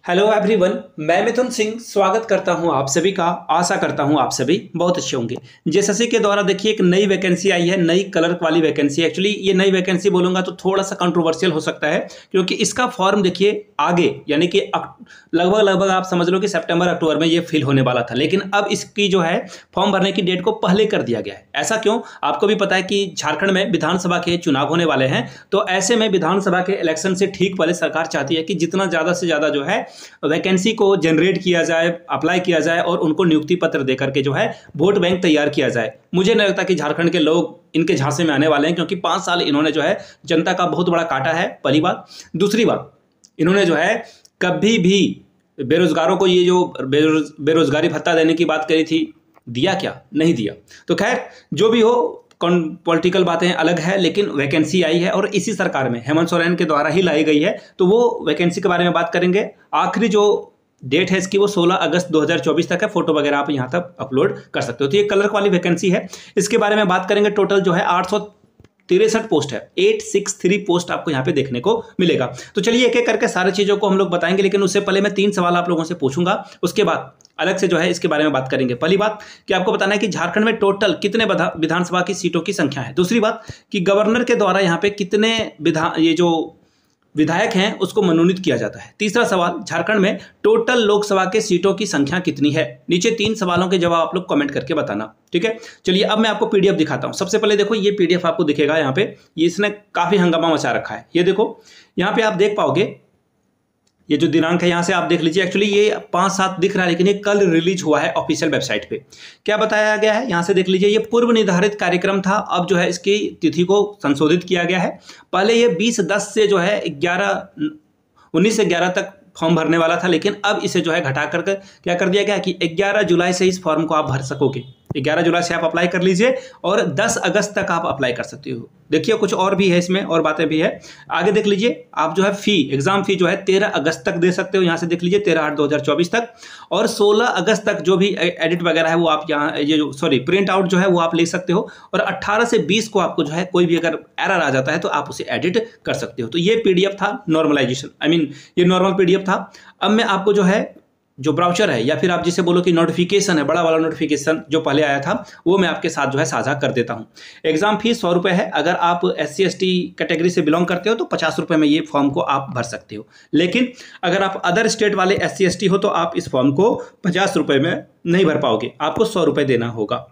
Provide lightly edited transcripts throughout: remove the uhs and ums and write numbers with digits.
Hello everyone, मैं मिथुन सिंह स्वागत करता हूं आप सभी का। आशा करता हूं आप सभी बहुत अच्छे होंगे। जेएसएससी के द्वारा देखिए एक नई वैकेंसी आई है, नई कलर वाली वैकेंसी। एक्चुअली ये नई वैकेंसी बोलूंगा तो थोड़ा सा कंट्रोवर्शियल हो सकता है, क्योंकि इसका फॉर्म देखिए आगे यानी कि लगभग आप समझ लो कि सितंबर अक्टूबर में ये फिल होने वाला था, लेकिन अब इसकी जो है फॉर्म भरने की डेट को पहले कर दिया गया है। ऐसा क्यों? आपको भी पता है कि झारखंड में विधानसभा के चुनाव होने वाले हैं, तो ऐसे में विधानसभा के इलेक्शन से ठीक पहले सरकार चाहती है कि जितना ज़्यादा से ज़्यादा जो है वैकेंसी को जनरेट किया जाए, अप्लाई किया जाए और उनको नियुक्ति पत्र देकर के जो है वोट बैंक तैयार किया जाए। मुझे नहीं लगता कि झारखंड के लोग इनके झांसे में आने वाले हैं, क्योंकि 5 साल इन्होंने जो है जनता का बहुत बड़ा काटा है, पहली बात। दूसरी बात, इन्होंने जो है कभी भी बेरोजगारों को ये जो बेरोजगारी भत्ता देने की बात करी थी, दिया क्या? नहीं दिया। तो खैर जो भी हो, पॉलिटिकल बातें अलग है, लेकिन वैकेंसी आई है और इसी सरकार में हेमंत सोरेन के द्वारा ही लाई गई है, तो वो वैकेंसी के बारे में बात करेंगे। आखिरी जो डेट है इसकी वो 16 अगस्त 2024 तक है। फोटो वगैरह आप यहाँ तक अपलोड कर सकते हो। तो ये कलर वाली वैकेंसी है, इसके बारे में बात करेंगे। टोटल जो है 863 पोस्ट है, 863 पोस्ट आपको यहाँ पे देखने को मिलेगा। तो चलिए एक एक करके सारी चीजों को हम लोग बताएंगे, लेकिन उससे पहले मैं 3 सवाल आप लोगों से पूछूंगा, उसके बाद अलग से जो है इसके बारे में बात करेंगे। पहली बात कि आपको बताना है कि झारखंड में टोटल कितने विधानसभा की सीटों की संख्या है। दूसरी बात कि गवर्नर के द्वारा यहाँ पे कितने ये जो विधायक हैं उसको मनोनीत किया जाता है। तीसरा सवाल, झारखंड में टोटल लोकसभा के सीटों की संख्या कितनी है। नीचे 3 सवालों के जवाब आप लोग कमेंट करके बताना, ठीक है। चलिए अब मैं आपको पीडीएफ दिखाता हूं। सबसे पहले देखो, ये पीडीएफ आपको दिखेगा यहाँ पे, ये इसने काफी हंगामा मचा रखा है। ये देखो यहाँ पे आप देख पाओगे, ये जो दिनांक है यहाँ से आप देख लीजिए। एक्चुअली ये 5-7 दिख रहा है, लेकिन ये कल रिलीज हुआ है ऑफिशियल वेबसाइट पे। क्या बताया गया है यहाँ से देख लीजिए। ये पूर्व निर्धारित कार्यक्रम था, अब जो है इसकी तिथि को संशोधित किया गया है। पहले ये 20-10 से जो है 19 से 11 तक फॉर्म भरने वाला था, लेकिन अब इसे जो है घटा कर क्या कर दिया गया कि 11 जुलाई से इस फॉर्म को आप भर सकोगे। 11 जुलाई से आप अप्लाई कर लीजिए और 10 अगस्त तक आप अप्लाई कर सकते हो। देखिए कुछ और भी है इसमें, और बातें भी है, आगे देख लीजिए। आप जो है एग्जाम फी जो है 13 अगस्त तक दे सकते हो। यहाँ से देख लीजिए 13/8/2024 तक, और 16 अगस्त तक जो भी एडिट वगैरह है वो आप यहाँ ये जो प्रिंट आउट जो है वो आप ले सकते हो। और 18 से 20 को आपको जो है कोई भी अगर एरर आ जाता है तो आप उसे एडिट कर सकते हो। तो ये पीडीएफ था नॉर्मलाइजेशन, ये नॉर्मल पीडीएफ था। अब मैं आपको जो है जो ब्राउचर है, या फिर आप जिसे बोलो कि नोटिफिकेशन है, बड़ा वाला नोटिफिकेशन जो पहले आया था, वो मैं आपके साथ जो है साझा कर देता हूं। एग्जाम फीस 100 रुपये है। अगर आप SC/ST कैटेगरी से बिलोंग करते हो तो 50 रुपये में ये फॉर्म को आप भर सकते हो, लेकिन अगर आप अदर स्टेट वाले SC/ST हो तो आप इस फॉर्म को 50 रुपये में नहीं भर पाओगे, आपको 100 रुपये देना होगा।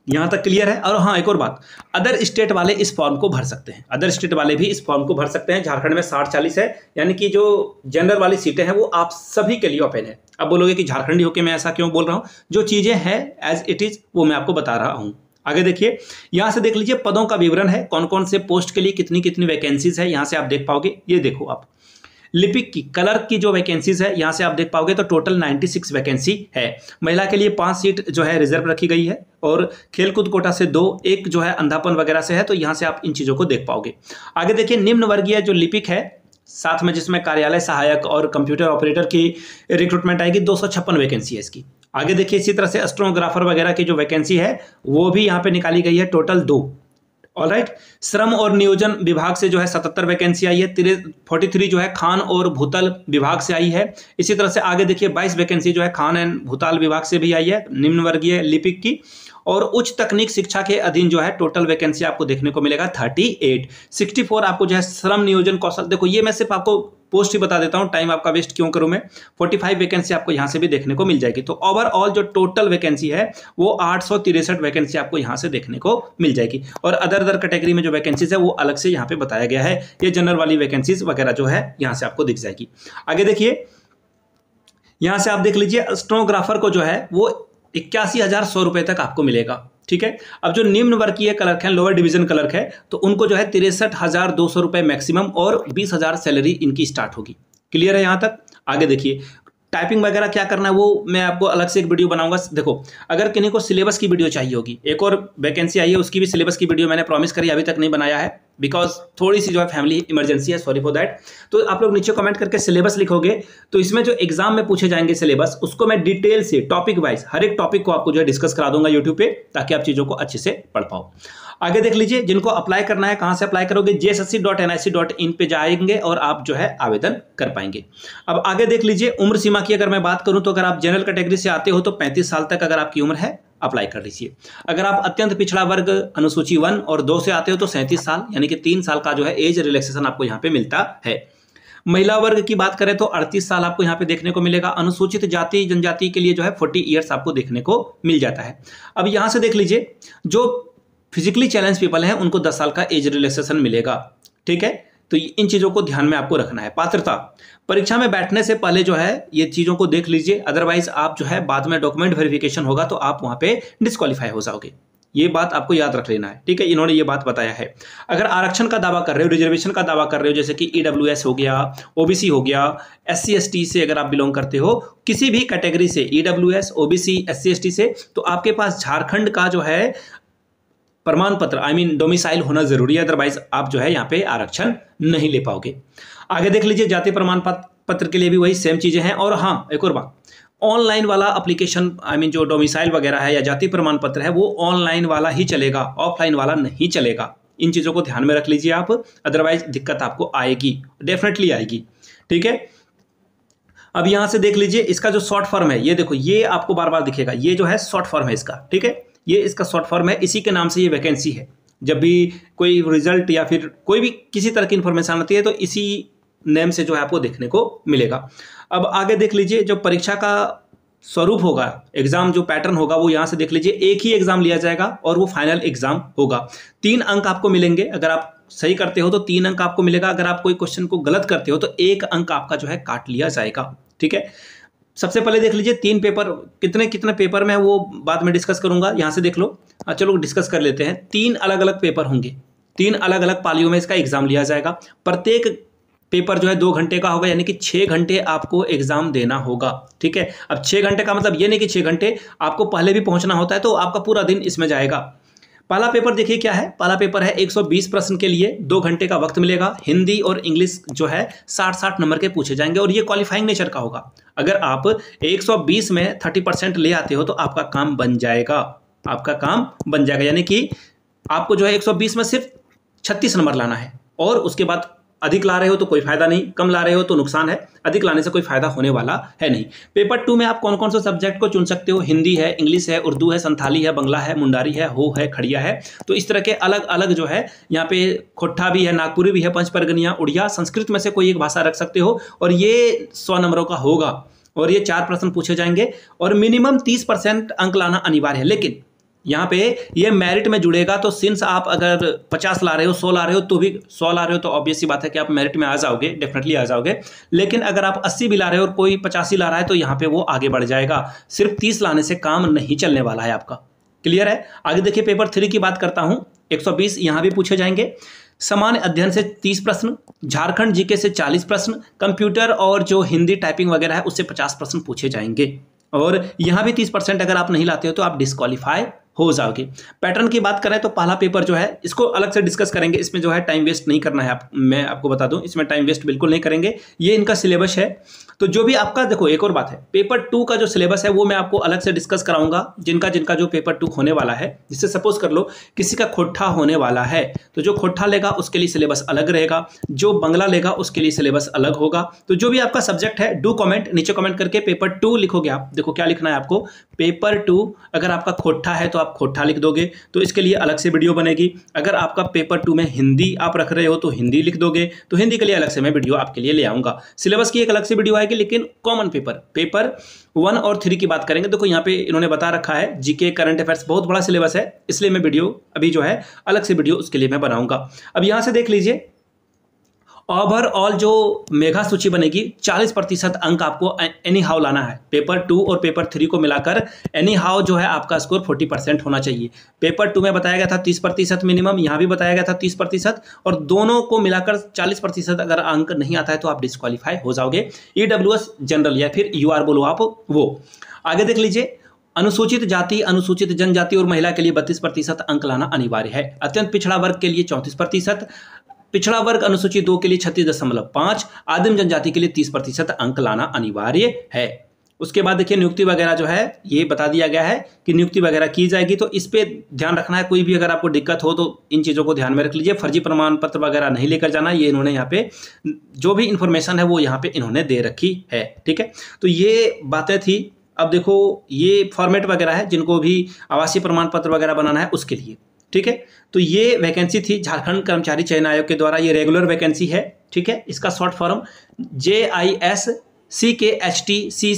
यहाँ तक क्लियर है? और हाँ, एक और बात, अदर स्टेट वाले इस फॉर्म को भर सकते हैं। अदर स्टेट वाले भी इस फॉर्म को भर सकते हैं। झारखंड में 60-40 है, यानी कि जो जनरल वाली सीटें हैं वो आप सभी के लिए ओपन है। अब बोलोगे कि झारखंडी होकर मैं ऐसा क्यों बोल रहा हूँ? जो चीज़ें हैं एज इट इज़ वो मैं आपको बता रहा हूँ। आगे देखिए, यहाँ से देख लीजिए पदों का विवरण है, कौन कौन से पोस्ट के लिए कितनी कितनी वैकेंसीज है, यहाँ से आप देख पाओगे। ये देखो आप लिपिक की, क्लर्क की जो वैकेंसीज है यहाँ से आप देख पाओगे, तो टोटल 96 वैकेंसी है। महिला के लिए 5 सीट जो है रिजर्व रखी गई है, और खेलकूद कोटा से 2, एक जो है अंधापन वगैरह से है। तो यहाँ से आप इन चीज़ों को देख पाओगे। आगे देखिए, निम्न वर्गीय जो लिपिक है, साथ में जिसमें कार्यालय सहायक और कंप्यूटर ऑपरेटर की रिक्रूटमेंट आएगी, 256 वैकेंसी है इसकी। आगे देखिए, इसी तरह से स्टेनोग्राफर वगैरह की जो वैकेंसी है वो भी यहाँ पे निकाली गई है, टोटल 2। ऑलराइट, श्रम और नियोजन विभाग से जो है 77 वैकेंसी आई है। 43 जो है खान और भूतल विभाग से आई है। इसी तरह से आगे देखिए 22 वैकेंसी जो है खान एंड भूतल विभाग से भी आई है, निम्न वर्गीय लिपिक की। और उच्च तकनीक शिक्षा के अधीन जो है टोटल वैकेंसी आपको देखने को मिलेगा 38। 64 आपको जो है श्रम नियोजन कौशल, देखो ये मैं सिर्फ आपको पोस्ट ही बता देता हूं, टाइम आपका वेस्ट क्यों करूं मैं। 45 वैकेंसी आपको यहां से भी देखने को मिल जाएगी। तो ओवरऑल जो टोटल वैकेंसी है वो 863 वैकेंसी आपको यहां से देखने को मिल जाएगी। और अदर कैटेगरी में जो वैकेंसीज है वो अलग से यहाँ पे बताया गया है। ये जनरल वाली वैकेंसीज वगैरह जो है यहाँ से आपको दिख जाएगी। आगे देखिए, यहाँ से आप देख लीजिए स्टेनोग्राफर को जो है वो 81,100 रुपये तक आपको मिलेगा, ठीक है। अब जो निम्न वर्गीय क्लर्क हैं, लोअर डिवीजन क्लर्क है, तो उनको जो है 63,200 रुपये मैक्सिमम और 20,000 सैलरी इनकी स्टार्ट होगी। क्लियर है यहाँ तक? आगे देखिए, टाइपिंग वगैरह क्या करना है वो मैं आपको अलग से एक वीडियो बनाऊंगा। देखो, अगर किन्हीं को सिलेबस की वीडियो चाहिए होगी, एक और वैकेंसी आई है उसकी भी सिलेबस की वीडियो मैंने प्रॉमिस करी, अभी तक नहीं बनाया है, बिकॉज थोड़ी सी जो है फैमिली इमरजेंसी है, सॉरी फॉर दैट। तो आप लोग नीचे कमेंट करके सिलेबस लिखोगे तो इसमें जो एग्जाम में पूछे जाएंगे सिलेबस, उसको मैं डिटेल से टॉपिक वाइज हर एक टॉपिक को आपको जो है डिस्कस करा दूंगा यूट्यूब पे, ताकि आप चीज़ों को अच्छे से पढ़ पाओ। आगे देख लीजिए, जिनको अप्लाई करना है कहाँ से अप्लाई करोगे, JSSC.nic.in पे जाएंगे और आप जो है आवेदन कर पाएंगे। अब आगे देख लीजिए, उम्र सीमा की अगर मैं बात करूं तो अगर आप जनरल कैटेगरी से आते हो तो 35 साल तक अगर आपकी उम्र है अप्लाई कर लीजिए। अगर आप अत्यंत पिछड़ा वर्ग अनुसूची 1 और 2 से आते हो तो 37 साल यानी कि 3 साल का जो है एज रिलैक्सेशन आपको यहाँ पे मिलता है। महिला वर्ग की बात करें तो 38 साल आपको यहाँ पे देखने को मिलेगा। अनुसूचित जाति जनजाति के लिए जो है 40 ईयर्स आपको देखने को मिल जाता है। अब यहाँ से देख लीजिए, जो फिजिकली चैलेंज पीपल हैं उनको 10 साल का एज रिलैक्सेशन मिलेगा, ठीक है। तो इन चीज़ों को ध्यान में आपको रखना है। पात्रता, परीक्षा में बैठने से पहले जो है ये चीज़ों को देख लीजिए, अदरवाइज आप जो है बाद में डॉक्यूमेंट वेरिफिकेशन होगा तो आप वहाँ पे डिस्क्वालीफाई हो जाओगे। ये बात आपको याद रख लेना है, ठीक है। इन्होंने ये बात बताया है। अगर आरक्षण का दावा कर रहे हो, रिजर्वेशन का दावा कर रहे हो, जैसे कि EWS हो गया, OBC हो गया, SC ST से अगर आप बिलोंग करते हो किसी भी कैटेगरी से, EWS OBC SC ST से, तो आपके पास झारखंड का जो है प्रमाण पत्र डोमिसाइल होना जरूरी है, अदरवाइज आप जो है यहाँ पे आरक्षण नहीं ले पाओगे। आगे देख लीजिए, जाति प्रमाण पत्र के लिए भी वही सेम चीजें हैं। और हाँ, एक और बात, ऑनलाइन वाला एप्लीकेशन जो डोमिसाइल वगैरह है या जाति प्रमाण पत्र है वो ऑनलाइन वाला ही चलेगा, ऑफलाइन वाला नहीं चलेगा। इन चीजों को ध्यान में रख लीजिए आप, अदरवाइज दिक्कत आपको आएगी, डेफिनेटली आएगी, ठीक है। अब यहां से देख लीजिए, इसका जो शॉर्ट फॉर्म है, ये देखो, ये आपको बार बार दिखेगा, ये जो है शॉर्ट फॉर्म है इसका, ठीक है। ये इसका शॉर्ट फॉर्म है, इसी के नाम से ये वैकेंसी है। जब भी कोई रिजल्ट या फिर कोई भी किसी तरह की इंफॉर्मेशन आती है तो इसी नेम से जो है आपको देखने को मिलेगा। अब आगे देख लीजिए, जो परीक्षा का स्वरूप होगा, एग्जाम जो पैटर्न होगा वो यहाँ से देख लीजिए, एक ही एग्जाम लिया जाएगा और वो फाइनल एग्जाम होगा। 3 अंक आपको मिलेंगे, अगर आप सही करते हो तो 3 अंक आपको मिलेगा, अगर आप कोई क्वेश्चन को गलत करते हो तो 1 अंक आपका जो है काट लिया जाएगा, ठीक है। सबसे पहले देख लीजिए 3 पेपर, कितने पेपर में वो बाद में डिस्कस करूंगा, यहाँ से देख लो। चलो डिस्कस कर लेते हैं। 3 अलग अलग पेपर होंगे, 3 अलग अलग पालियों में इसका एग्जाम लिया जाएगा। प्रत्येक पेपर जो है 2 घंटे का होगा, यानी कि 6 घंटे आपको एग्जाम देना होगा, ठीक है। अब 6 घंटे का मतलब ये नहीं कि 6 घंटे आपको पहले भी पहुंचना होता है तो आपका पूरा दिन इसमें जाएगा। पहला पेपर देखिए क्या है, पहला पेपर है 120 प्रश्न के लिए 2 घंटे का वक्त मिलेगा। हिंदी और इंग्लिश जो है 60-60 नंबर के पूछे जाएंगे और ये क्वालिफाइंग नेचर का होगा। अगर आप 120 में 30% ले आते हो तो आपका काम बन जाएगा, आपका काम बन जाएगा। यानी कि आपको जो है 120 में सिर्फ 36 नंबर लाना है, और उसके बाद अधिक ला रहे हो तो कोई फायदा नहीं, कम ला रहे हो तो नुकसान है, अधिक लाने से कोई फायदा होने वाला है नहीं। पेपर 2 में आप कौन कौन से सब्जेक्ट को चुन सकते हो, हिंदी है, इंग्लिश है, उर्दू है, संथाली है, बंगला है, मुंडारी है, हो है, खड़िया है। तो इस तरह के अलग अलग जो है यहाँ पे खोट्ठा भी है, नागपुरी भी है, पंचपरगनिया, उड़िया, संस्कृत में से कोई एक भाषा रख सकते हो, और ये 100 नंबरों का होगा और ये 4 प्रश्न पूछे जाएंगे और मिनिमम 30% अंक लाना अनिवार्य है। लेकिन यहाँ पे ये मेरिट में जुड़ेगा, तो सिंस आप अगर 50 ला रहे हो, 100 ला रहे हो तो भी 100 ला रहे हो तो ऑब्वियस सी बात है कि आप मेरिट में आ जाओगे, डेफिनेटली आ जाओगे। लेकिन अगर आप 80 भी ला रहे हो और कोई 85 ला रहा है तो यहाँ पे वो आगे बढ़ जाएगा। सिर्फ 30 लाने से काम नहीं चलने वाला है आपका, क्लियर है। आगे देखिए, पेपर 3 की बात करता हूँ, 120 यहाँ भी पूछे जाएंगे। सामान्य अध्ययन से 30 प्रश्न, झारखंड जीके से 40 प्रश्न, कंप्यूटर और जो हिंदी टाइपिंग वगैरह है उससे 50 प्रश्न पूछे जाएंगे। और यहाँ भी 30% अगर आप नहीं लाते हो तो आप डिस्क्वालीफाई हो जाओगे। पैटर्न की बात करें तो पहला पेपर जो है इसको अलग से डिस्कस करेंगे, इसमें जो है टाइम वेस्ट नहीं करना है। मैं आपको बता दूं, इसमें टाइम वेस्ट बिल्कुल नहीं करेंगे, ये इनका सिलेबस है। तो जो भी आपका, देखो एक और बात है, पेपर 2 का जो सिलेबस है वो मैं आपको अलग से डिस्कस कराऊंगा, जिनका जो पेपर 2 होने वाला है। जिससे सपोज कर लो किसी का खोट्ठा होने वाला है तो जो खोट्ठा लेगा उसके लिए सिलेबस अलग रहेगा, जो बंगला लेगा उसके लिए सिलेबस अलग होगा। तो जो भी आपका सब्जेक्ट है, डू कमेंट, नीचे कमेंट करके पेपर 2 लिखोगे आप। देखो क्या लिखना है आपको, पेपर 2। अगर आपका खोट्ठा है तो आप खोट्ठा लिख दोगे, तो इसके लिए अलग से वीडियो बनेगी। अगर आपका पेपर 2 में हिंदी आप रख रहे हो तो हिंदी लिख दोगे, तो हिंदी के लिए अलग से मैं वीडियो आपके लिए ले आऊंगा। सिलेबस की एक अलग से वीडियो आएगी, लेकिन कॉमन पेपर 1 और 3 की बात करेंगे। देखो यहाँ पे इन्होंने बता रखा है, जीके करंट अफेयर्स बहुत बड़ा सिलेबस है, इसलिए मैं वीडियो अभी जो है अलग से वीडियो उसके लिए मैं बनाऊंगा। अब यहाँ से देख लीजिए, ओवरऑल जो मेगा सूची बनेगी 40% अंक आपको एनी हाउ लाना है। पेपर 2 और पेपर 3 को मिलाकर एनी हाउ जो है आपका स्कोर 40% होना चाहिए। पेपर 2 में बताया गया था 30% मिनिमम, यहाँ भी बताया गया था 30%, और दोनों को मिलाकर 40% अगर अंक नहीं आता है तो आप डिस्क्वालीफाई हो जाओगे। EWS जनरल या फिर UR बोलो आप वो। आगे देख लीजिए, अनुसूचित जाति, अनुसूचित जनजाति और महिला के लिए 32% अंक लाना अनिवार्य है। अत्यंत पिछड़ा वर्ग के लिए 34%, पिछड़ा वर्ग अनुसूचित 2 के लिए 36.5, आदिम जनजाति के लिए 30% अंक लाना अनिवार्य है। उसके बाद देखिए नियुक्ति वगैरह जो है ये बता दिया गया है कि नियुक्ति वगैरह की जाएगी, तो इस पे ध्यान रखना है। कोई भी अगर आपको दिक्कत हो तो इन चीज़ों को ध्यान में रख लीजिए। फर्जी प्रमाण पत्र वगैरह नहीं लेकर जाना, ये इन्होंने यहाँ पे जो भी इंफॉर्मेशन है वो यहाँ पे इन्होंने दे रखी है। ठीक है, तो ये बातें थी। अब देखो ये फॉर्मेट वगैरह है जिनको भी आवासीय प्रमाण पत्र वगैरह बनाना है उसके लिए। ठीक है, तो ये वैकेंसी थी झारखंड कर्मचारी चयन आयोग के द्वारा, ये रेगुलर वैकेंसी है। ठीक है, इसका short form JISCKHTCCE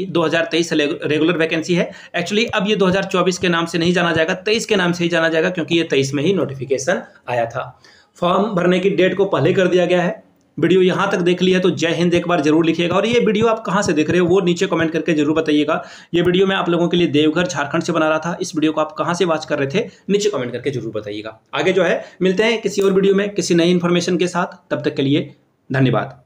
2023 regular vacancy है। एक्चुअली अब ये 2024 के नाम से नहीं जाना जाएगा, 23 के नाम से ही जाना जाएगा, क्योंकि ये 23 में ही नोटिफिकेशन आया था। फॉर्म भरने की डेट को पहले कर दिया गया है। वीडियो यहाँ तक देख लिया तो जय हिंद एक बार जरूर लिखिएगा, और ये वीडियो आप कहाँ से देख रहे हो वो नीचे कमेंट करके जरूर बताइएगा। ये वीडियो मैं आप लोगों के लिए देवघर झारखंड से बना रहा था। इस वीडियो को आप कहाँ से वॉच कर रहे थे नीचे कमेंट करके जरूर बताइएगा। आगे जो है मिलते हैं किसी और वीडियो में किसी नई इन्फॉर्मेशन के साथ, तब तक के लिए धन्यवाद।